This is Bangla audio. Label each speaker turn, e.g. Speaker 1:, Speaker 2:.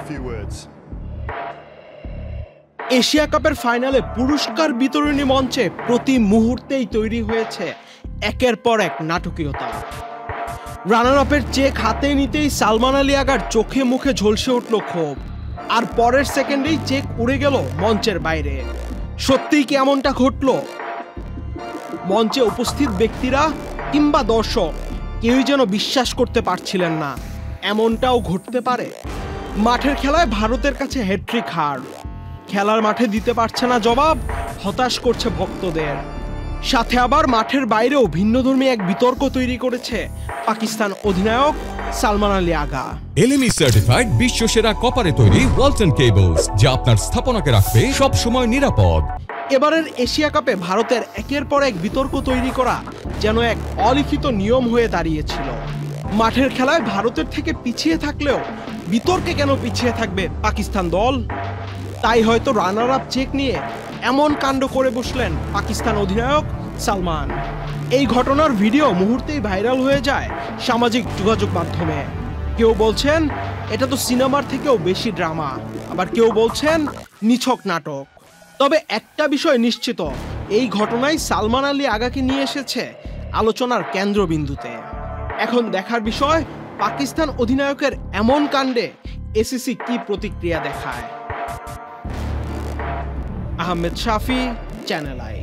Speaker 1: few words.
Speaker 2: এশিয়া কাপের ফাইনালে পুরস্কার বিতরণী মঞ্চে প্রতি মুহূর্তেই তৈরি হয়েছে একের পর এক নাটকীয়তা। রানার আপের চেক হাতে নিতেই সালমান আলী আগার চোখে মুখে ঝলসে উঠল ক্ষোভ, আর পরের সেকেন্ডেই চেক উড়ে গেল মঞ্চের বাইরে। সত্যিই কি এমনটা ঘটল? মঞ্চে উপস্থিত ব্যক্তিরা কিংবা দর্শক কেউই যেন বিশ্বাস করতে পারছিলেন না এমনটাও ঘটতে পারে। মাঠের খেলায় ভারতের কাছে হ্যাট্রিক হার, খেলার মাঠে দিতে পারছে না জবাব, হতাশ করছে ভক্তদের। সাথে আবার মাঠের বাইরেও ভিন্নধর্মী এক বিতর্ক তৈরি করেছে পাকিস্তান অধিনায়ক সালমান আলী আগা।
Speaker 3: এলএমই সার্টিফাইড বিশ্বসেরা কপারে তৈরি ওয়ালটন কেবলস, যা আপনার স্থাপনাকে রাখবে সব সময় নিরাপদ।
Speaker 2: এবারের এশিয়া কাপে ভারতের একের পর এক বিতর্ক তৈরি করা যেন এক অলিখিত নিয়ম হয়ে দাঁড়িয়েছিল। মাঠের খেলায় ভারতের থেকে পিছিয়ে থাকলেও বিতর্কে কেন পিছিয়ে থাকবে পাকিস্তান দল? তাই হয়তো রানার আপ চেক নিয়ে এমন কাণ্ড করে বসলেন পাকিস্তান অধিনায়ক সালমান। এই ঘটনার ভিডিও মুহূর্তেই ভাইরাল হয়ে যায় সামাজিক যোগাযোগ মাধ্যমে। কেউ বলছেন এটা তো সিনেমার থেকেও বেশি ড্রামা, আবার কেউ বলছেন নিছক নাটক। তবে একটা বিষয় নিশ্চিত, এই ঘটনায় সালমান আলী আগাকে নিয়ে এসেছে আলোচনার কেন্দ্রবিন্দুতে। এখন দেখার বিষয় পাকিস্তান অধিনায়কের এমন কাণ্ডে এসিসি কি প্রতিক্রিয়া দেখায়। আহমেদ শাফি, চ্যানেল আই।